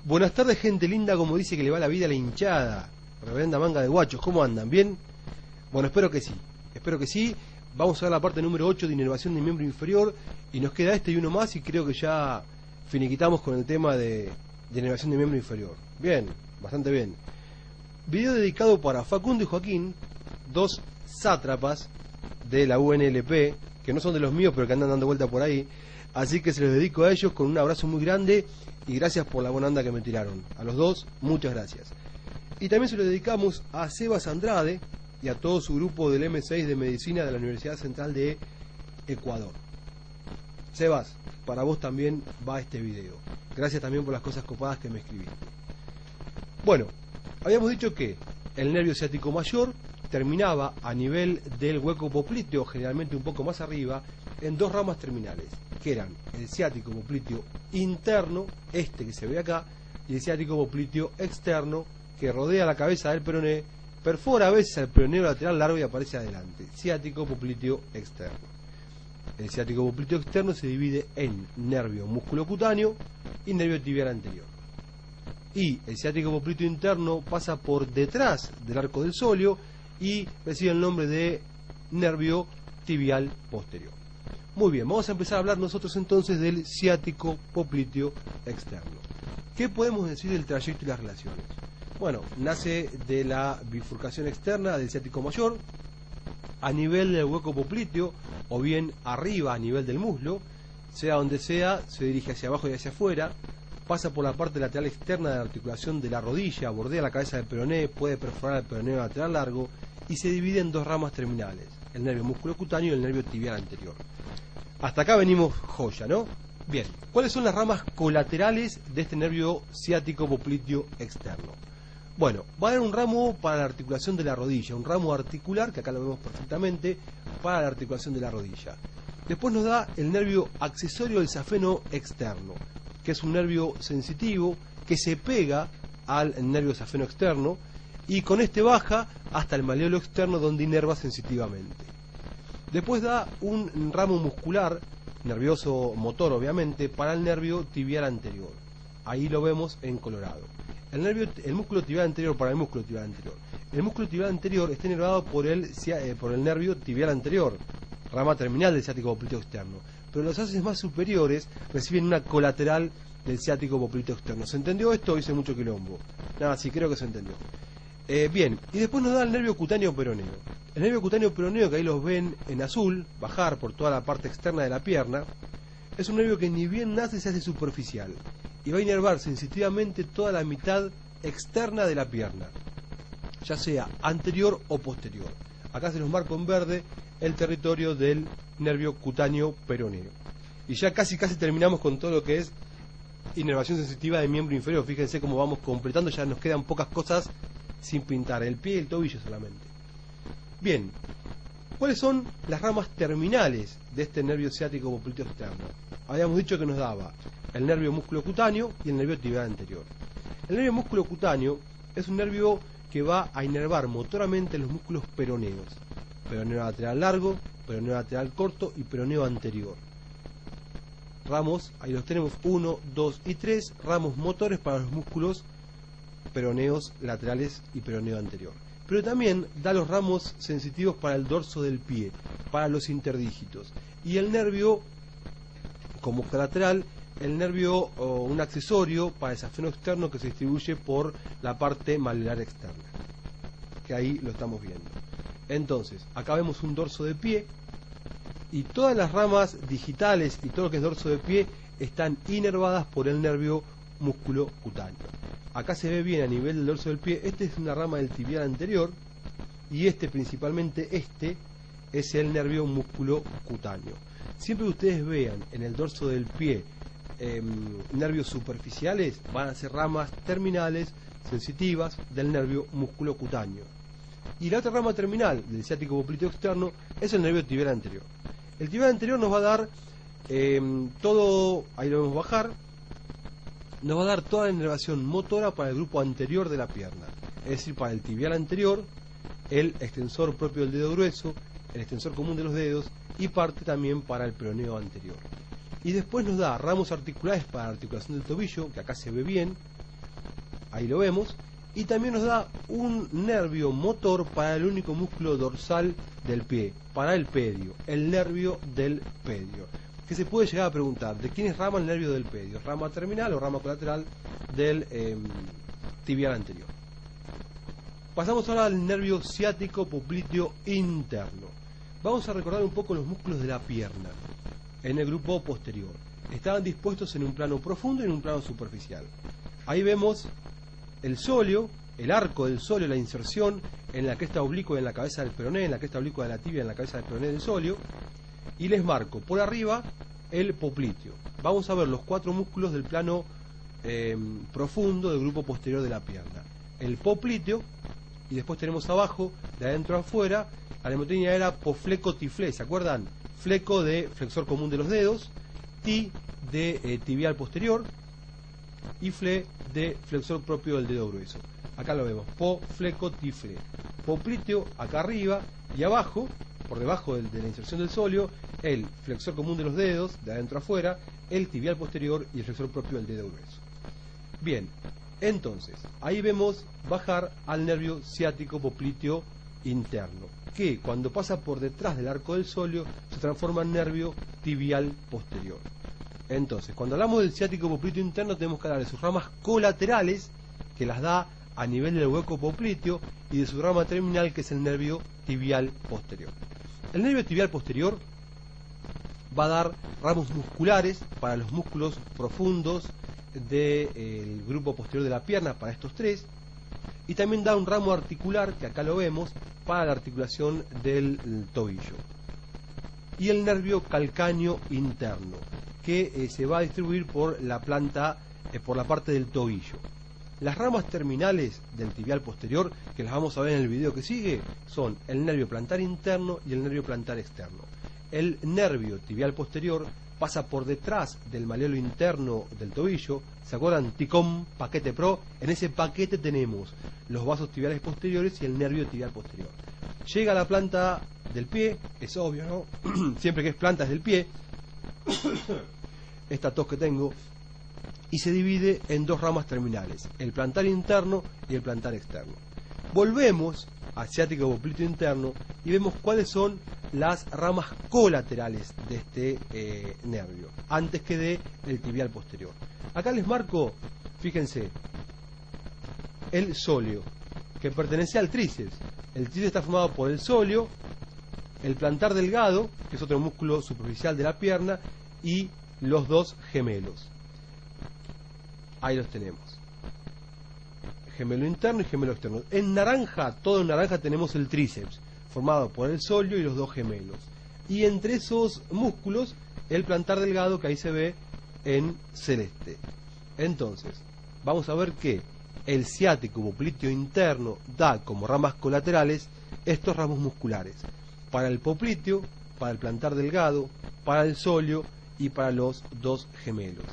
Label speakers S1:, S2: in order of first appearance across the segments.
S1: Buenas tardes, gente linda, como dice que le va la vida a la hinchada. Reverenda manga de guachos, ¿cómo andan? ¿Bien? Bueno, espero que sí. Espero que sí. Vamos a ver la parte número 8 de inervación de miembro inferior. Y nos queda este y uno más y creo que ya finiquitamos con el tema de inervación de miembro inferior. Bien, bastante bien. Video dedicado para Facundo y Joaquín, dos sátrapas de la UNLP, que no son de los míos pero que andan dando vuelta por ahí. Así que se los dedico a ellos con un abrazo muy grande y gracias por la buena onda que me tiraron. A los dos, muchas gracias. Y también se lo dedicamos a Sebas Andrade y a todo su grupo del M6 de Medicina de la Universidad Central de Ecuador. Sebas, para vos también va este video. Gracias también por las cosas copadas que me escribiste. Bueno, habíamos dicho que el nervio ciático mayor terminaba a nivel del hueco popliteo, generalmente un poco más arriba, en dos ramas terminales, que eran el ciático popliteo interno, este que se ve acá, y el ciático popliteo externo, que rodea la cabeza del peroné, perfora a veces al peroneo lateral largo y aparece adelante. Ciático popliteo externo. El ciático popliteo externo se divide en nervio musculocutáneo y nervio tibial anterior. Y el ciático popliteo interno pasa por detrás del arco del sóleo y recibe el nombre de nervio tibial posterior. Muy bien, vamos a empezar a hablar nosotros entonces del ciático popliteo externo. ¿Qué podemos decir del trayecto y las relaciones? Bueno, nace de la bifurcación externa del ciático mayor a nivel del hueco popliteo o bien arriba a nivel del muslo, sea donde sea, se dirige hacia abajo y hacia afuera, pasa por la parte lateral externa de la articulación de la rodilla, bordea la cabeza del peroné, puede perforar el peroneo lateral largo y se divide en dos ramas terminales, el nervio musculocutáneo y el nervio tibial anterior. Hasta acá venimos joya, ¿no? Bien, ¿cuáles son las ramas colaterales de este nervio ciático popliteo externo? Bueno, va a haber un ramo para la articulación de la rodilla, un ramo articular, que acá lo vemos perfectamente, para la articulación de la rodilla. Después nos da el nervio accesorio del safeno externo, que es un nervio sensitivo que se pega al nervio safeno externo y con este baja hasta el maleolo externo donde inerva sensitivamente. Después da un ramo muscular, nervioso motor obviamente, para el nervio tibial anterior. Ahí lo vemos en colorado. El músculo tibial anterior para el músculo tibial anterior. El músculo tibial anterior está inervado por el nervio tibial anterior, rama terminal del ciático popliteo externo. Pero los haces más superiores reciben una colateral del ciático popliteo externo. ¿Se entendió esto? Hice mucho quilombo. Nada, sí, creo que se entendió. Bien, y después nos da el nervio cutáneo peroneo. El nervio cutáneo peroneo, que ahí los ven en azul, bajar por toda la parte externa de la pierna, es un nervio que ni bien nace se hace superficial y va a inervar sensitivamente toda la mitad externa de la pierna, ya sea anterior o posterior. Acá se los marco en verde el territorio del nervio cutáneo peroneo. Y ya casi terminamos con todo lo que es inervación sensitiva de miembro inferior. Fíjense cómo vamos completando, ya nos quedan pocas cosas sin pintar, el pie y el tobillo solamente. Bien, ¿cuáles son las ramas terminales de este nervio ciático popliteo externo? Habíamos dicho que nos daba el nervio musculocutáneo y el nervio tibial anterior. El nervio musculocutáneo es un nervio que va a inervar motoramente los músculos peroneos. Peroneo lateral largo, peroneo lateral corto y peroneo anterior. Ramos, ahí los tenemos, 1, 2 y 3, ramos motores para los músculos peroneos laterales y peroneo anterior. Pero también da los ramos sensitivos para el dorso del pie, para los interdígitos. Y el nervio, como colateral, el nervio un accesorio para el safeno externo que se distribuye por la parte maleolar externa, que ahí lo estamos viendo. Entonces, acá vemos un dorso de pie y todas las ramas digitales y todo lo que es dorso de pie están inervadas por el nervio músculo cutáneo. Acá se ve bien a nivel del dorso del pie, este es una rama del tibial anterior y principalmente es el nervio músculo cutáneo. Siempre que ustedes vean en el dorso del pie nervios superficiales, van a ser ramas terminales sensitivas del nervio músculo cutáneo. Y la otra rama terminal del ciático popliteo externo es el nervio tibial anterior. El tibial anterior nos va a dar todo, ahí lo vemos bajar, nos va a dar toda la inervación motora para el grupo anterior de la pierna, es decir, para el tibial anterior, el extensor propio del dedo grueso, el extensor común de los dedos y parte también para el peroneo anterior. Y después nos da ramos articulares para la articulación del tobillo, que acá se ve bien, ahí lo vemos, y también nos da un nervio motor para el único músculo dorsal del pie, para el pedio, el nervio del pedio, que se puede llegar a preguntar, ¿de quién es rama el nervio del pedio? ¿Rama terminal o rama colateral del tibial anterior? Pasamos ahora al nervio ciático popliteo interno. Vamos a recordar un poco los músculos de la pierna en el grupo posterior. Estaban dispuestos en un plano profundo y en un plano superficial. Ahí vemos el sóleo, el arco del sóleo, la inserción en la cresta oblicua y en la cabeza del peroné, en la cresta oblicua de la tibia, en la cabeza del peroné del sóleo, y les marco por arriba el popliteo. Vamos a ver los 4 músculos del plano profundo del grupo posterior de la pierna. El popliteo, y después tenemos abajo, de adentro a afuera, la mnemotécnica era pofleco-tiflé, ¿se acuerdan? Fleco de flexor común de los dedos, ti de tibial posterior, y fle de flexor propio del dedo grueso. Acá lo vemos, pofleco-tiflé. Popliteo acá arriba y abajo, por debajo de la inserción del sóleo, el flexor común de los dedos, de adentro a afuera, el tibial posterior y el flexor propio del dedo grueso. Bien, entonces, ahí vemos bajar al nervio ciático popliteo interno, que cuando pasa por detrás del arco del sóleo se transforma en nervio tibial posterior. Entonces, cuando hablamos del ciático popliteo interno tenemos que hablar de sus ramas colaterales, que las da a nivel del hueco popliteo, y de su rama terminal, que es el nervio tibial posterior. El nervio tibial posterior va a dar ramos musculares para los músculos profundos del grupo posterior de la pierna, para estos 3, y también da un ramo articular, que acá lo vemos, para la articulación del tobillo. Y el nervio calcáneo interno, que se va a distribuir por la planta, por la parte del tobillo. Las ramas terminales del tibial posterior, que las vamos a ver en el video que sigue, son el nervio plantar interno y el nervio plantar externo. El nervio tibial posterior pasa por detrás del maleolo interno del tobillo. ¿Se acuerdan? TICOM, paquete pro. En ese paquete tenemos los vasos tibiales posteriores y el nervio tibial posterior. Llega a la planta del pie, es obvio, ¿no? Siempre que es planta es del pie. Esta tos que tengo. Y se divide en 2 ramas terminales, el plantar interno y el plantar externo. Volvemos al ciático popliteo interno y vemos cuáles son las ramas colaterales de este nervio, antes que de el tibial posterior. Acá les marco, fíjense, el sóleo, que pertenece al tríceps. El tríceps está formado por el sóleo, el plantar delgado, que es otro músculo superficial de la pierna, y los 2 gemelos. Ahí los tenemos. Gemelo interno y gemelo externo. En naranja, todo en naranja, tenemos el tríceps, formado por el sóleo y los 2 gemelos. Y entre esos músculos, el plantar delgado, que ahí se ve en celeste. Entonces, vamos a ver que el ciático popliteo interno da como ramas colaterales estos ramos musculares. Para el popliteo, para el plantar delgado, para el sóleo y para los 2 gemelos.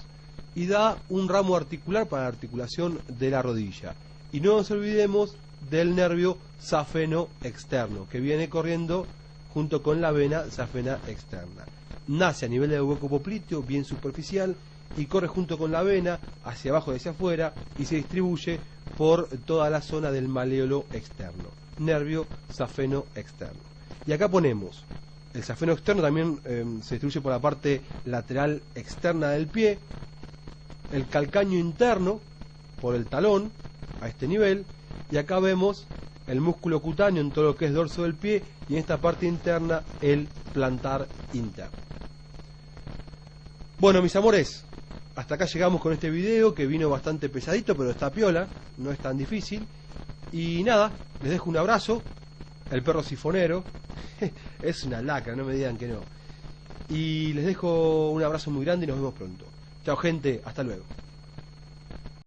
S1: Y da un ramo articular para la articulación de la rodilla. Y no nos olvidemos del nervio safeno externo, que viene corriendo junto con la vena safena externa. Nace a nivel del hueco popliteo, bien superficial, y corre junto con la vena hacia abajo y hacia afuera, y se distribuye por toda la zona del maleolo externo, nervio safeno externo. Y acá ponemos el safeno externo, también se distribuye por la parte lateral externa del pie, el calcáneo interno por el talón a este nivel, y acá vemos el músculo cutáneo en todo lo que es dorso del pie, y en esta parte interna el plantar interno. Bueno, mis amores, hasta acá llegamos con este video, que vino bastante pesadito, pero está piola, no es tan difícil. Y nada, les dejo un abrazo. El perro sifonero es una lacra, no me digan que no. Y les dejo un abrazo muy grande y nos vemos pronto. Chao gente, hasta luego.